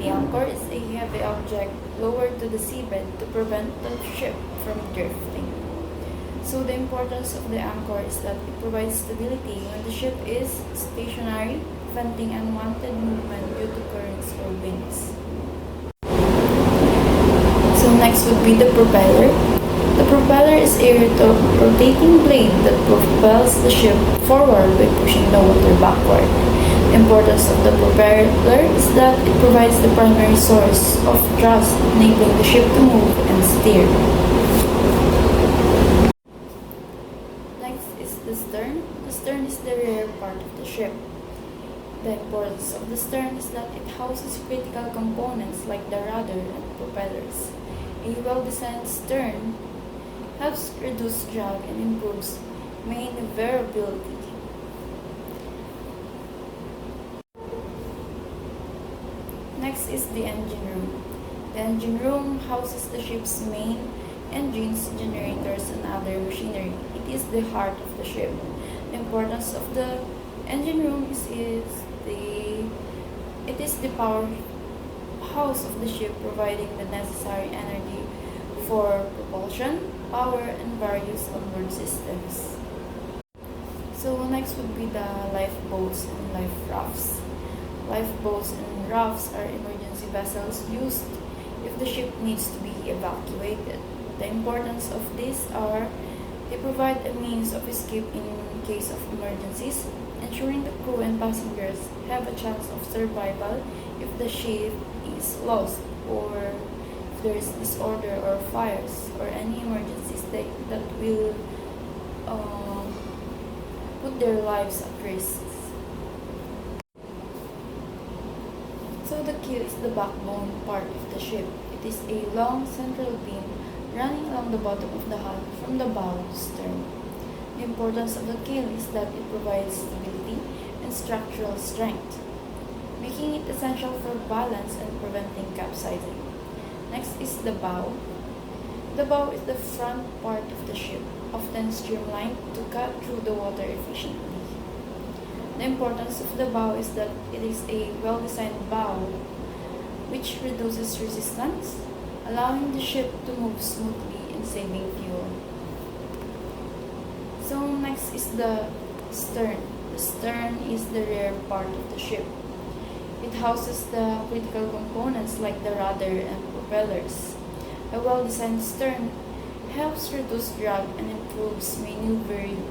anchor is a heavy object lowered to the seabed to prevent the ship from drifting. So the importance of the anchor is that it provides stability when the ship is stationary, preventing unwanted movement due to currents or winds. So next would be the propeller. The propeller is a rotating blade that propels the ship forward by pushing the water backward. The importance of the propeller is that it provides the primary source of thrust, enabling the ship to move and steer. Next is the stern. The stern is the rear part of the ship. The importance of the stern is that it houses critical components like the rudder and propellers. A well-designed stern helps reduce drag and improves maneuverability. Next is the engine room. The engine room houses the ship's main engines, generators, and other machinery. It is the heart of the ship. The importance of the engine room it is the powerhouse of the ship, providing the necessary energy for propulsion, power, and various onboard systems. So next would be the lifeboats and life rafts. Lifeboats and rafts are emergency vessels used if the ship needs to be evacuated. The importance of these are they provide a means of escape in case of emergencies, ensuring the crew and passengers have a chance of survival if the ship is lost or if there is disorder or fires or any emergencies that will put their lives at risk. So the keel is the backbone part of the ship. It is a long central beam running along the bottom of the hull from the bow to stern. The importance of the keel is that it provides stability and structural strength, making it essential for balance and preventing capsizing. Next is the bow. The bow is the front part of the ship, often streamlined to cut through the water efficiently. The importance of the bow is that it is a well-designed bow which reduces resistance, allowing the ship to move smoothly and saving fuel. So next is the stern. The stern is the rear part of the ship. It houses the critical components like the rudder and propellers. A well-designed stern helps reduce drag and improves maneuverability.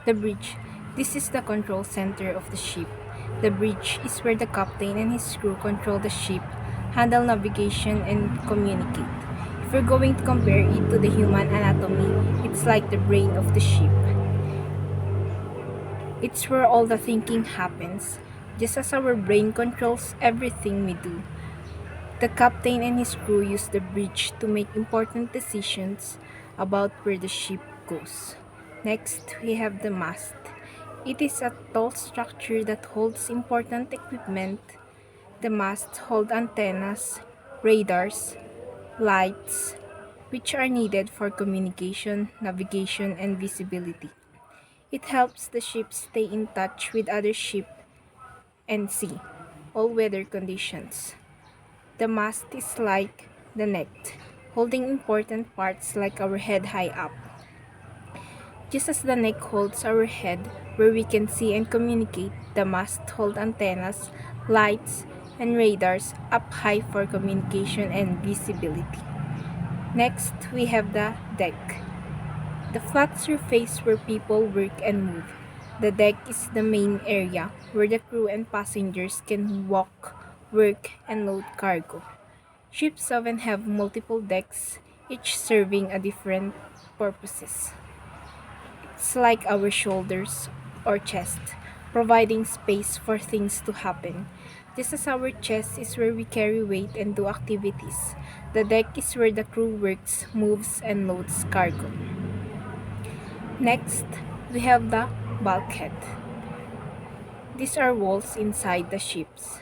The bridge. This is the control center of the ship. The bridge is where the captain and his crew control the ship, handle navigation, and communicate. If we're going to compare it to the human anatomy, it's like the brain of the ship. It's where all the thinking happens, just as our brain controls everything we do. The captain and his crew use the bridge to make important decisions about where the ship goes. Next, we have the mast. It is a tall structure that holds important equipment. The mast hold antennas, radars, lights, which are needed for communication, navigation, and visibility. It helps the ship stay in touch with other ships and sea, all weather conditions. The mast is like the neck, holding important parts like our head high up. Just as the neck holds our head, where we can see and communicate, the mast hold antennas, lights, and radars up high for communication and visibility. Next, we have the deck, the flat surface where people work and move. The deck is the main area where the crew and passengers can walk, work, and load cargo. Ships often have multiple decks, each serving a different purposes. It's like our shoulders or chest, providing space for things to happen. Just as our chest is where we carry weight and do activities, the deck is where the crew works, moves, and loads cargo. Next, we have the bulkhead. These are walls inside the ships.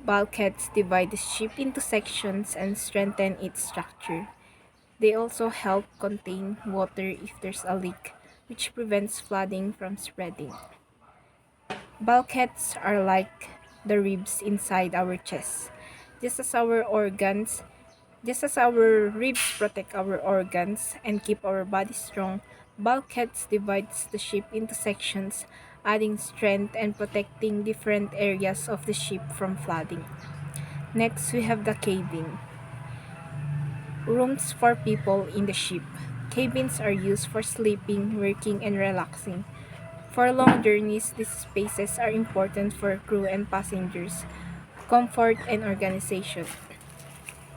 Bulkheads divide the ship into sections and strengthen its structure. They also help contain water if there's a leak, which prevents flooding from spreading. Bulkheads are like the ribs inside our chest. Just as our organs, just as our ribs protect our organs and keep our body strong, bulkheads divides the ship into sections, adding strength and protecting different areas of the ship from flooding. Next, we have the cabin. Rooms for people in the ship. Cabins are used for sleeping, working, and relaxing. For long journeys, these spaces are important for crew and passengers, comfort and organization.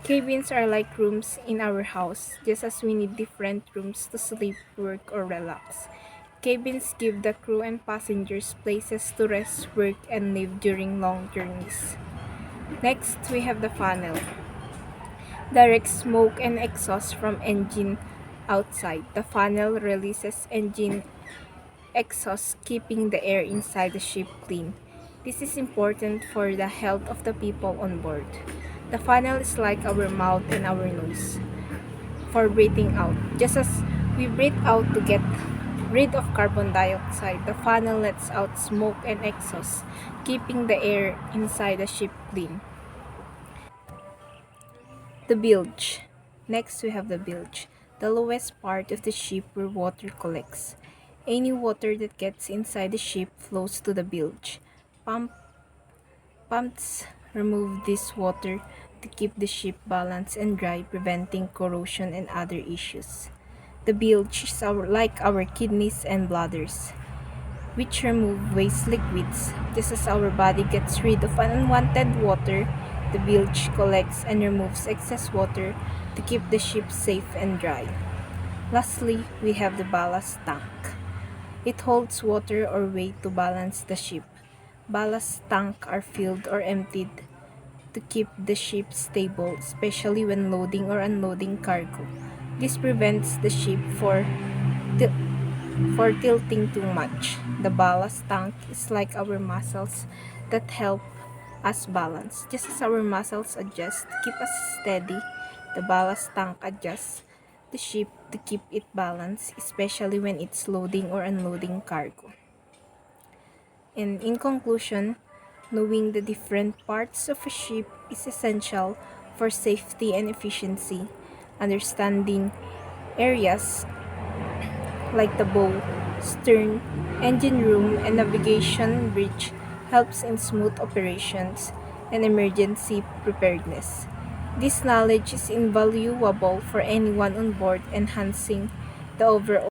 Cabins are like rooms in our house, just as we need different rooms to sleep, work, or relax. Cabins give the crew and passengers places to rest, work, and live during long journeys. Next, we have the funnel. Direct smoke and exhaust from engine outside. The funnel releases engine exhaust, keeping the air inside the ship clean. This is important for the health of the people on board. The funnel is like our mouth and our nose for breathing out. Just as we breathe out to get rid of carbon dioxide, the funnel lets out smoke and exhaust, keeping the air inside the ship clean. The bilge. Next, we have the bilge, the lowest part of the ship where water collects. Any water that gets inside the ship flows to the bilge. Pump, Pumps remove this water to keep the ship balanced and dry, preventing corrosion and other issues. The bilge is like our kidneys and bladders, which remove waste liquids. Just as our body gets rid of unwanted water, the bilge collects and removes excess water to keep the ship safe and dry. Lastly, we have the ballast tank. It holds water or weight to balance the ship. Ballast tanks are filled or emptied to keep the ship stable, especially when loading or unloading cargo. This prevents the ship for tilting too much. The ballast tank is like our muscles that help us balance. Just as our muscles adjust to keep us steady, the ballast tank adjusts the ship to keep it balanced, especially when it's loading or unloading cargo. And in conclusion, knowing the different parts of a ship is essential for safety and efficiency. Understanding areas like the bow, stern, engine room, and navigation bridge helps in smooth operations and emergency preparedness. This knowledge is invaluable for anyone on board, enhancing the overall